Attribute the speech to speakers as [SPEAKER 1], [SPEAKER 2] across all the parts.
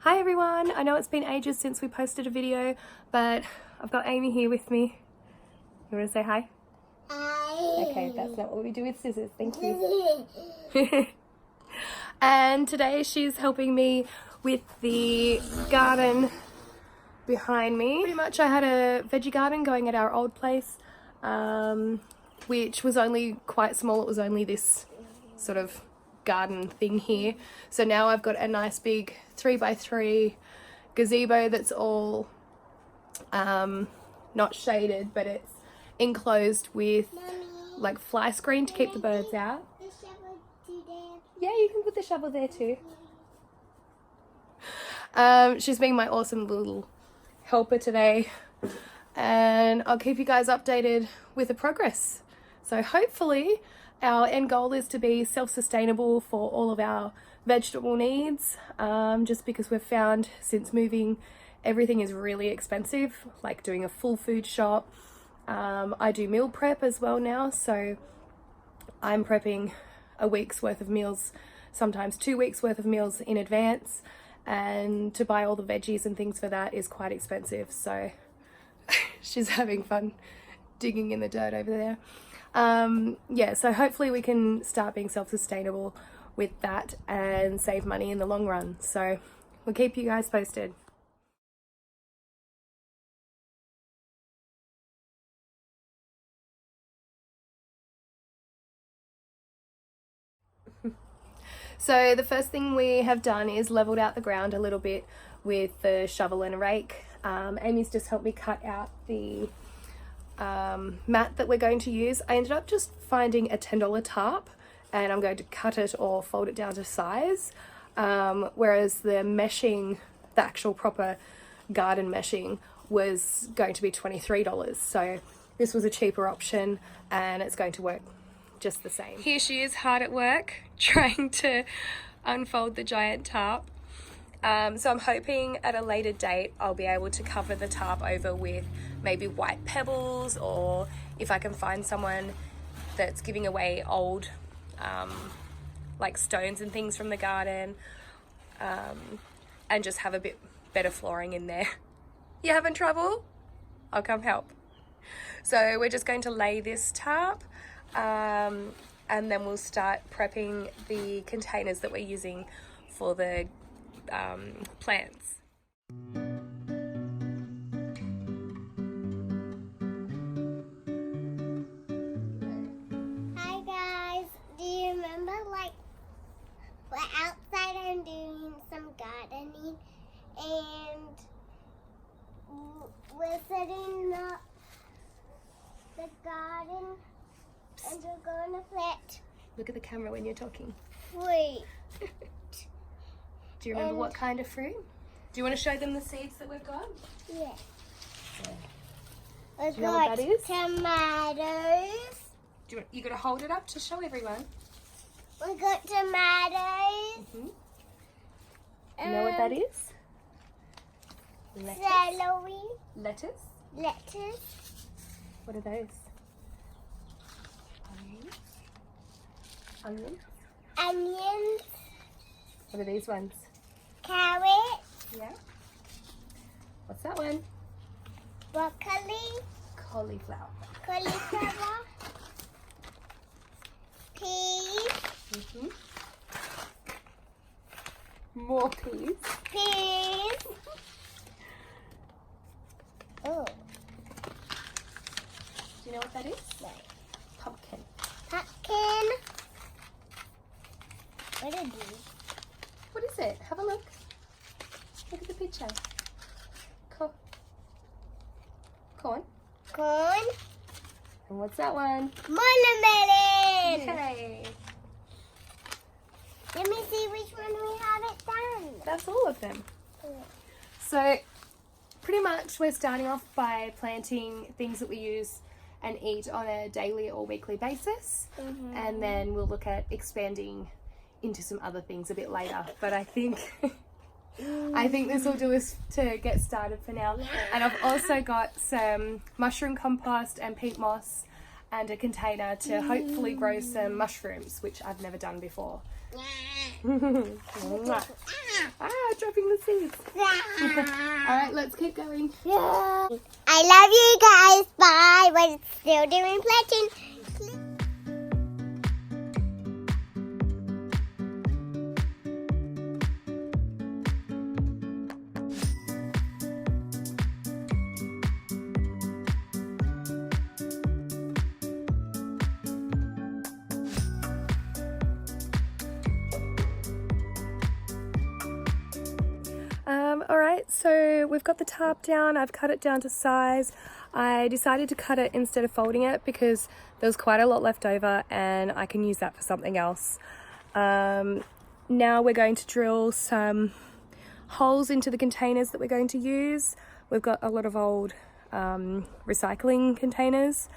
[SPEAKER 1] Hi everyone, I know it's been ages since we posted a video, but I've got Aimee here with me. You want to say hi?
[SPEAKER 2] Hi.
[SPEAKER 1] Okay, that's not what we do with scissors, thank you. And today she's helping me with the garden behind me. Pretty much I had a veggie garden going at our old place, which was only quite small. It was only this sort of garden thing here. So now I've got a nice big 3x3 gazebo that's all not shaded, but it's enclosed with like fly screen to keep the birds out. Yeah, you can put the shovel there too. She's being my awesome little helper today, and I'll keep you guys updated with the progress. So hopefully our end goal is to be self-sustainable for all of our vegetable needs, just because we've found since moving everything is really expensive, like doing a full food shop. I do meal prep as well now, so I'm prepping a week's worth of meals, sometimes 2 weeks worth of meals in advance, and to buy all the veggies and things for that is quite expensive. So she's having fun digging in the dirt over there. Yeah, so hopefully we can start being self-sustainable with that and save money in the long run. So we'll keep you guys posted. So the first thing we have done is leveled out the ground a little bit with the shovel and rake. Amy's just helped me cut out the mat that we're going to use. I ended up just finding a $10 tarp, and I'm going to cut it or fold it down to size, whereas the meshing, the actual proper garden meshing, was going to be $23. So this was a cheaper option and it's going to work just the same. Here she is hard at work trying to unfold the giant tarp. So I'm hoping at a later date I'll be able to cover the tarp over with maybe white pebbles, or if I can find someone that's giving away old like stones and things from the garden, and just have a bit better flooring in there. You having trouble? I'll come help. So we're just going to lay this tarp, and then we'll start prepping the containers that we're using for the plants.
[SPEAKER 2] Hi guys, do you remember we're outside and doing some gardening, and we're setting up the garden and we're going to plant
[SPEAKER 1] Look at the camera when you're talking.
[SPEAKER 2] fruit.
[SPEAKER 1] Do you remember what kind of fruit? Do you want to show them the seeds that we've got?
[SPEAKER 2] Yeah.
[SPEAKER 1] Do you know what that is?
[SPEAKER 2] Tomatoes.
[SPEAKER 1] You got to hold it up to show everyone.
[SPEAKER 2] We got tomatoes.
[SPEAKER 1] Do you know what that is? Lettuce.
[SPEAKER 2] Celery.
[SPEAKER 1] Lettuce.
[SPEAKER 2] Lettuce.
[SPEAKER 1] What are those? Onions. Onions.
[SPEAKER 2] Onions.
[SPEAKER 1] What are these ones?
[SPEAKER 2] Carrot.
[SPEAKER 1] Yeah. What's that one?
[SPEAKER 2] Broccoli.
[SPEAKER 1] Cauliflower.
[SPEAKER 2] Cauliflower. Peas.
[SPEAKER 1] More peas.
[SPEAKER 2] Peas. Oh.
[SPEAKER 1] Do you know what that is?
[SPEAKER 2] No.
[SPEAKER 1] Pumpkin.
[SPEAKER 2] Pumpkin. What are these?
[SPEAKER 1] What is it? Have a look. Look at the picture. Corn.
[SPEAKER 2] Corn.
[SPEAKER 1] And what's that one?
[SPEAKER 2] Watermelon.
[SPEAKER 1] Yay!
[SPEAKER 2] Let me see which one we haven't done.
[SPEAKER 1] That's all of them. So pretty much we're starting off by planting things that we use and eat on a daily or weekly basis, and then we'll look at expanding into some other things a bit later. But I think this will do us to get started for now. And I've also got some mushroom compost and peat moss and a container to hopefully grow some mushrooms, which I've never done before. Dropping the seeds. Alright, let's keep going.
[SPEAKER 2] I love you guys. Bye. We're still doing pledging.
[SPEAKER 1] Alright, so we've got the tarp down. I've cut it down to size. I decided to cut it instead of folding it because there was quite a lot left over and I can use that for something else. Now we're going to drill some holes into the containers that we're going to use. We've got a lot of old recycling containers,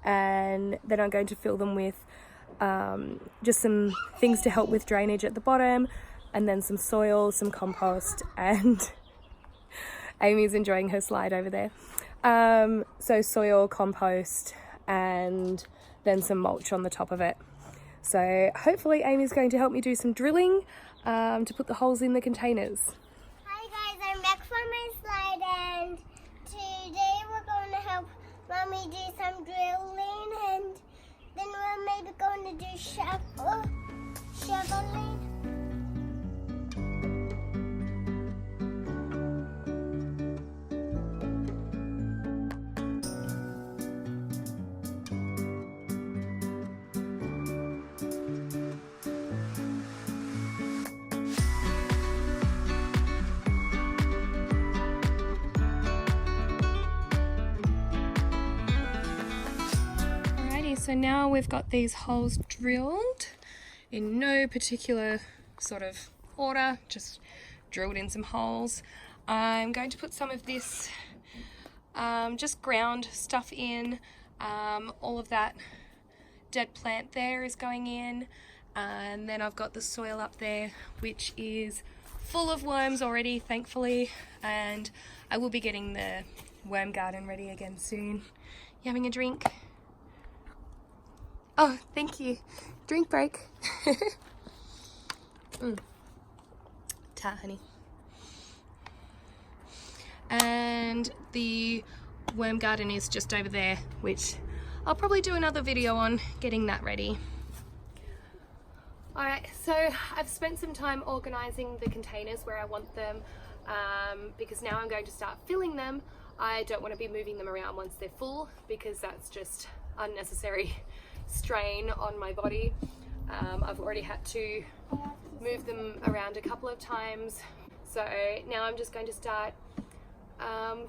[SPEAKER 1] and then I'm going to fill them with just some things to help with drainage at the bottom, and then some soil, some compost, and Aimee's enjoying her slide over there. So soil, compost, and then some mulch on the top of it. So hopefully Aimee's going to help me do some drilling to put the holes in the containers.
[SPEAKER 2] Hi guys, I'm back from my slide, and today we're going to help Mommy do some drilling, and then we're maybe going to do shoveling.
[SPEAKER 1] So now we've got these holes drilled in no particular sort of order, just drilled in some holes. I'm going to put some of this just ground stuff in. All of that dead plant there is going in, and then I've got the soil up there which is full of worms already, thankfully, and I will be getting the worm garden ready again soon. You having a drink? Oh, thank you. Drink break. Ta, honey. And the worm garden is just over there, which I'll probably do another video on getting that ready. Alright, so I've spent some time organising the containers where I want them, because now I'm going to start filling them. I don't want to be moving them around once they're full, because that's just unnecessary strain on my body. I've already had to move them around a couple of times, so now I'm just going to start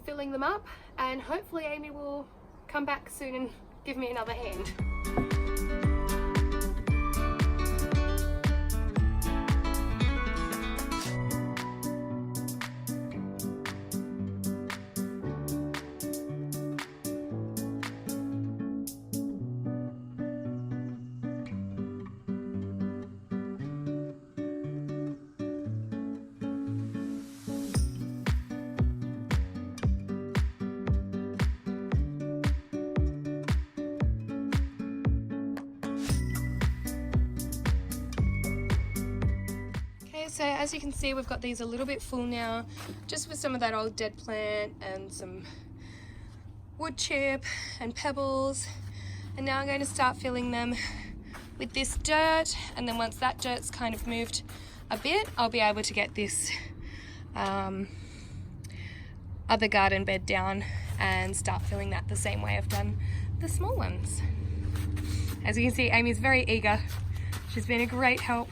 [SPEAKER 1] filling them up, and hopefully Aimee will come back soon and give me another hand. So as you can see, we've got these a little bit full now, just with some of that old dead plant and some wood chip and pebbles. And now I'm going to start filling them with this dirt, and then once that dirt's kind of moved a bit, I'll be able to get this other garden bed down and start filling that the same way I've done the small ones. As you can see, Aimee's very eager. She's been a great help.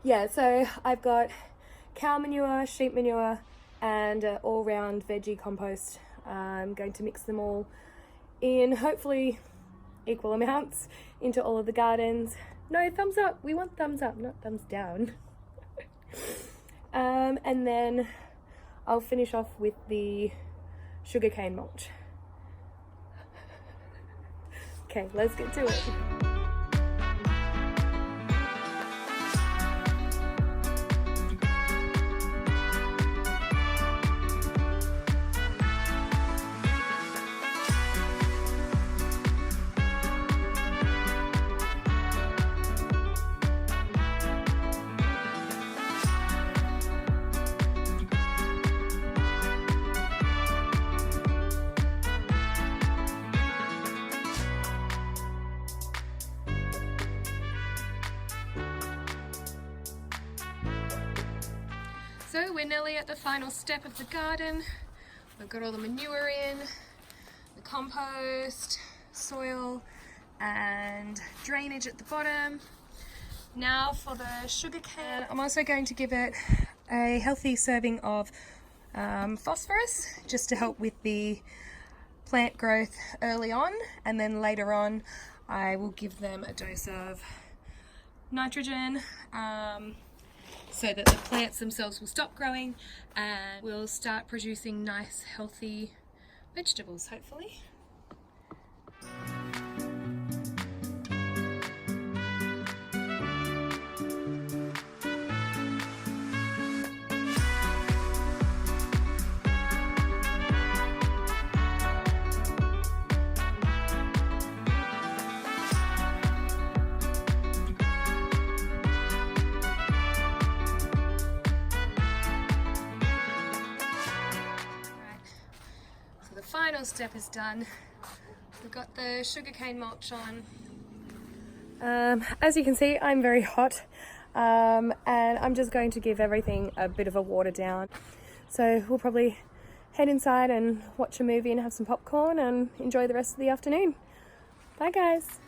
[SPEAKER 1] Yeah, so I've got cow manure, sheep manure, and all-round veggie compost. I'm going to mix them all in, hopefully equal amounts, into all of the gardens. No, thumbs up. We want thumbs up, not thumbs down. And then I'll finish off with the sugarcane mulch. Okay, let's get to it. So we're nearly at the final step of the garden. We've got all the manure in, the compost, soil, and drainage at the bottom. Now for the sugarcane, I'm also going to give it a healthy serving of phosphorus, just to help with the plant growth early on, and then later on I will give them a dose of nitrogen, so that the plants themselves will stop growing and will start producing nice healthy vegetables, hopefully. Final step is done. We've got the sugarcane mulch on. As you can see, I'm very hot, and I'm just going to give everything a bit of a water down. So we'll probably head inside and watch a movie and have some popcorn and enjoy the rest of the afternoon. Bye guys!